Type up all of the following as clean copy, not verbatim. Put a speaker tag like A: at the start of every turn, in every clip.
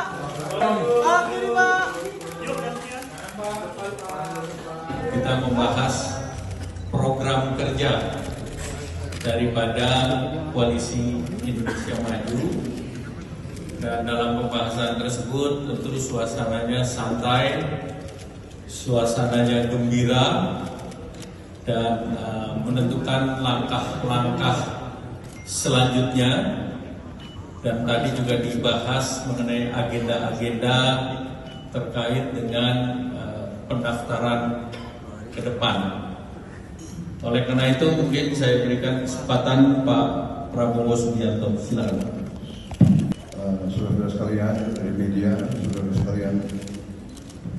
A: Pak. Akhiri Pak.
B: Kita membahas program kerja daripada Koalisi Indonesia Maju, dan dalam pembahasan tersebut tentu suasananya santai, suasananya gembira, dan menentukan langkah-langkah selanjutnya. Dan tadi juga dibahas mengenai agenda-agenda terkait dengan pendaftaran ke depan. Oleh karena itu mungkin saya berikan kesempatan Pak Prabowo Subianto, silakan.
C: Saudara-saudara sekalian dari media, saudara sekalian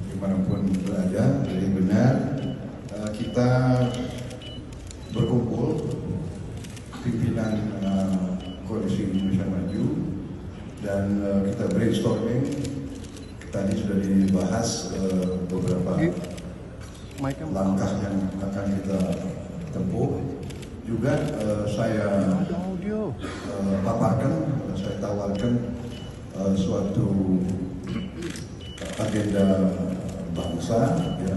C: dimanapun berada, jadi benar kita berkumpul pimpinan Koalisi Indonesia Maju dan kita brainstorming. Tadi sudah dibahas beberapa langkah yang akan kita tempuh. Juga saya paparkan, saya tawarkan suatu agenda bangsa ya,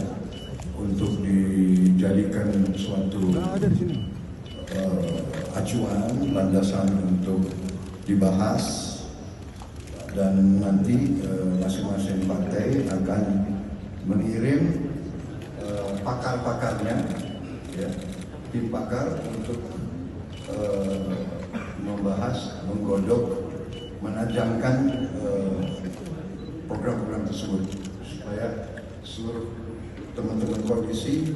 C: untuk dijadikan suatu acuan, landasan untuk dibahas, dan nanti masing-masing partai akan mengirim pakar-pakarnya, ya, tim pakar untuk membahas, menggodok, menajamkan program-program tersebut supaya seluruh teman-teman koalisi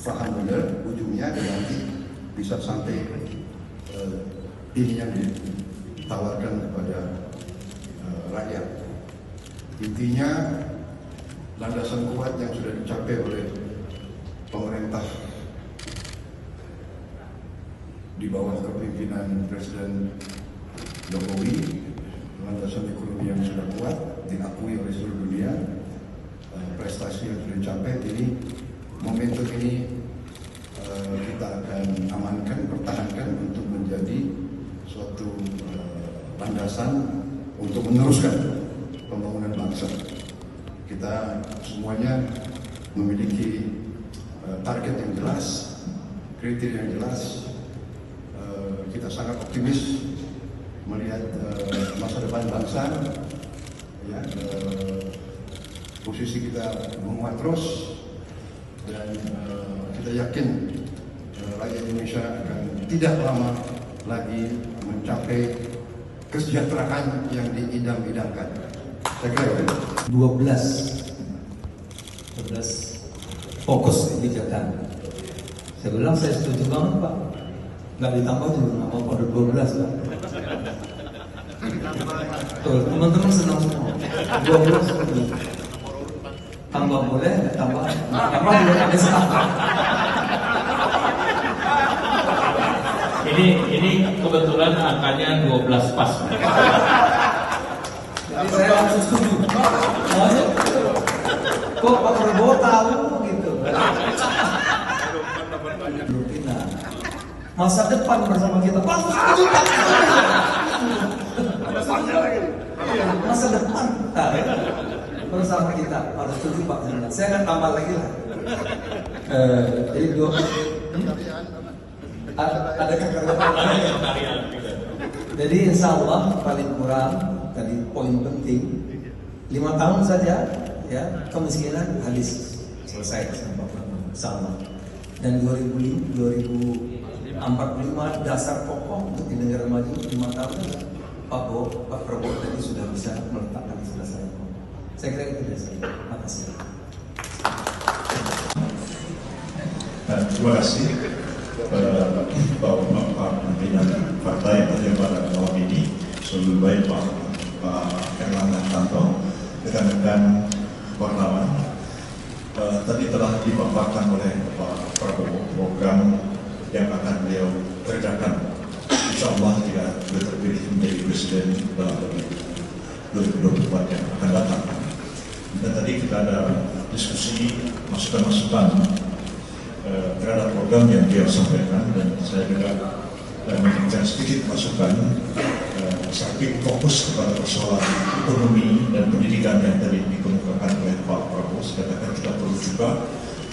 C: paham benar ujungnya nanti bisa sampai ini yang ditawarkan kepada rakyat. Intinya landasan kuat yang sudah dicapai oleh pemerintah di bawah kepemimpinan Presiden Jokowi, landasan ekonomi yang sudah kuat diakui oleh seluruh dunia, prestasi yang sudah dicapai. Ini momentum ini kita akan amankan, pertahankan untuk menjadi suatu landasan untuk meneruskan pembangunan bangsa. Kita semuanya memiliki target yang jelas, kriteria yang jelas. Kita sangat optimis melihat masa depan bangsa. Ya, posisi kita menguat terus, dan kita yakin rakyat Indonesia akan tidak lama lagi mencapai kesejahteraan yang diidam-idamkan. Saya kira
D: 12 fokus kebijakan. Saya bilang saya setuju banget Pak. Nggak ditambah juga nggak mau pada 12 Pak. Tuh, teman-teman senang semua. 12 setuju. Tambah boleh, tambah boleh ada setengah.
B: Ini kebetulan angkanya 12 pas.
D: Jadi saya langsung setuju. Kok Pak Prabowo tahu gitu? Masa depan bersama kita. Pak, setuju Pak. Masa depan bersama kita. Harus setuju Pak. Saya akan tambah lagi lah. Jadi ada kekayaan. Jadi insya Allah paling kurang tadi poin penting 5 tahun saja ya kemiskinan habis selesai sama. Dan 2045 dasar pokok untuk di negara maju 5 tahun Pak Prabowo tadi sudah bisa meletakkan selesai. Saya kira itu dasar. Terima kasih.
E: Terima kasih kepada Bapak pimpinan partai pada malam ini, sebelum baik Pak Erlangga Hartarto, rekan-rekan wartawan. Tadi telah dipaparkan oleh Pak Prabowo program yang akan beliau kerjakan. Insya Allah jika beliau terpilih menjadi presiden dalam 2024 yang akan datang. Dan tadi kita ada diskusi masukan-masukan terhadap program yang dia sampaikan, dan saya juga memberikan sedikit masukan saking fokus kepada persoalan ekonomi dan pendidikan yang tadi dikemukakan oleh Pak Prabowo, sekatakan kita perlu juga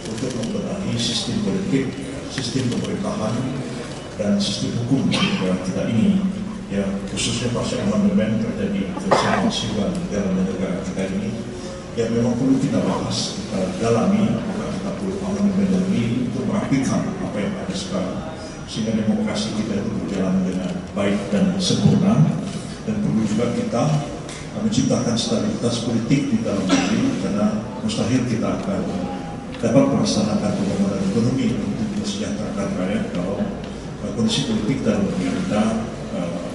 E: untuk membenahi sistem politik, sistem pemerintahan, dan sistem hukum di negara kita ini. Ya, khususnya pasca amandemen terjadi keseimbangan dalam negara kita ini yang memang perlu kita bahas, kita dalami, maka kita perlu amandemen lagi untuk merapikan apa yang ada sekarang, sehingga demokrasi kita itu berjalan dengan baik dan sempurna. Dan perlu juga kita menciptakan stabilitas politik di dalam negeri, karena mustahil kita akan dapat melaksanakan pembangunan ekonomi untuk mesejahterakan rakyat kalau kondisi politik dalam negeri kita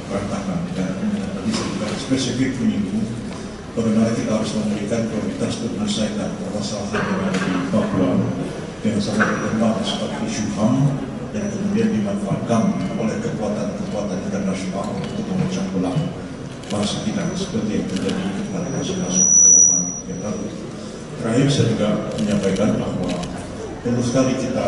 E: berantakan. Dan tadi saya juga spesifik menyinggung bagaimana kita harus memberikan prioritas untuk menyelesaikan permasalahan yang ada di Papua, yang sangat berkembang seperti isu HAM, yang kemudian dimanfaatkan oleh kekuatan-kekuatan internasional untuk memecah belah bangsa kita seperti yang terjadi pada kasus-kasus yang lalu. Terakhir saya juga menyampaikan bahwa perlu sekali kita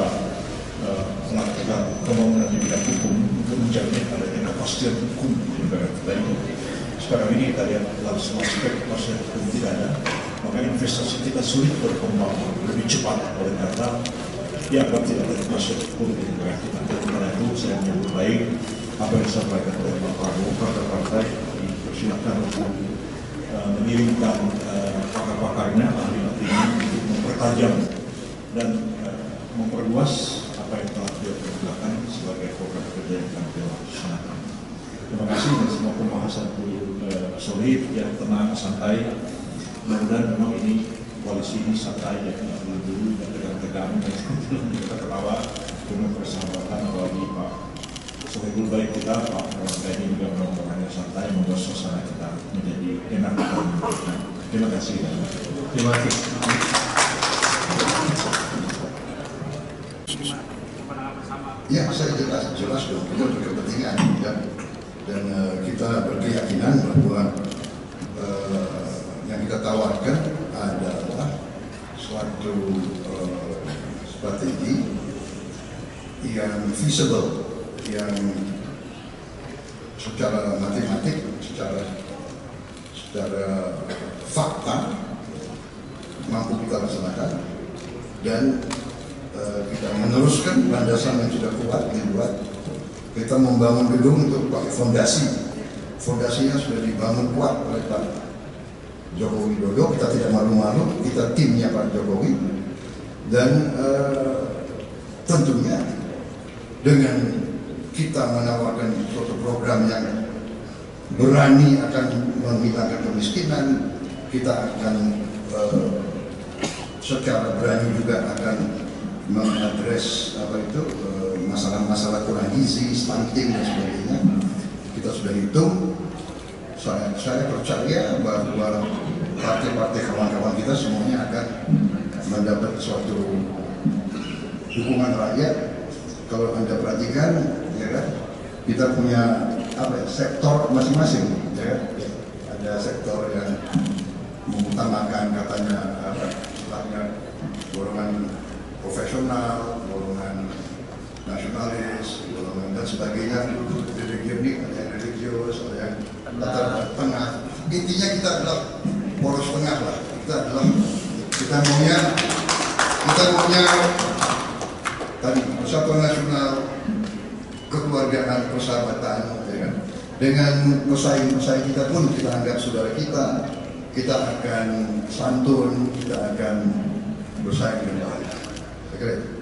E: melakukan pembangunan di bidang hukum untuk menjamin adanya kepastian hukum di negara kita ini. Sekarang ini kita lihat dalam semua aspek kepastian hukum tidak ada, maka investasi kita sulit berkembang lebih cepat oleh karena dianggap tidak ada kepastian hukum di negara kita. Karena itu saya menyambut baik apa yang disampaikan oleh Pak Prabowo, partai-partai dipersilakan untuk mengirimkan pakar-pakarnya, ahli-ahlinya untuk mempertajam dan memperluas apa yang telah beliau kerjakan sebagai program kerja yang akan beliau laksanakan. Terima kasih, dan semua pembahasan itu solid, yang tenang, santai. Mudah-mudahan memang ini koalisi ini santai, ya, tidak dulu dan tegang-tegang, kita ketawa dengan persahabatan bagi Pak Sohibul Baik kita, Pak Prabowo ini juga orang-orangnya santai, membuat suasana kita menjadi enak dan menyenangkan. Terima kasih.
B: Terima kasih.
C: Ya, saya jelas dong, kita berkepentingan ya. Dan kita berkeyakinan bahwa yang kita tawarkan adalah suatu strategi yang feasible, yang secara matematik, secara fakta mampu kita laksanakan, dan kita meneruskan landasan yang sudah kuat dibuat. Kita membangun gedung untuk pakai fondasinya sudah dibangun kuat oleh Pak Joko Widodo. Kita tidak malu-malu, kita timnya Pak Jokowi, dan tentunya dengan kita menawarkan suatu program yang berani akan menghilangkan kemiskinan, kita akan secara berani juga akan mengadres masalah-masalah kurang gizi, stunting dan sebagainya. Kita sudah hitung. Saya percaya bahwa partai-partai kawan-kawan kita semuanya akan mendapat suatu dukungan rakyat. Kalau Anda perhatikan, ya kan, kita punya sektor masing-masing, ya kan? Ada sektor yang mengutamakan katanya golongan profesional, golongan nasionalis, golongan dan sebagainya. Religius, ada yang religius, ada yang latar tengah. Intinya kita adalah poros tengah lah. Kita maunya tadi persatuan nasional, kekeluargaan, persahabatan, ya kan? Dengan pesaing-pesaing kita pun kita anggap saudara kita. Kita akan santun, kita akan bersaing dengan baik.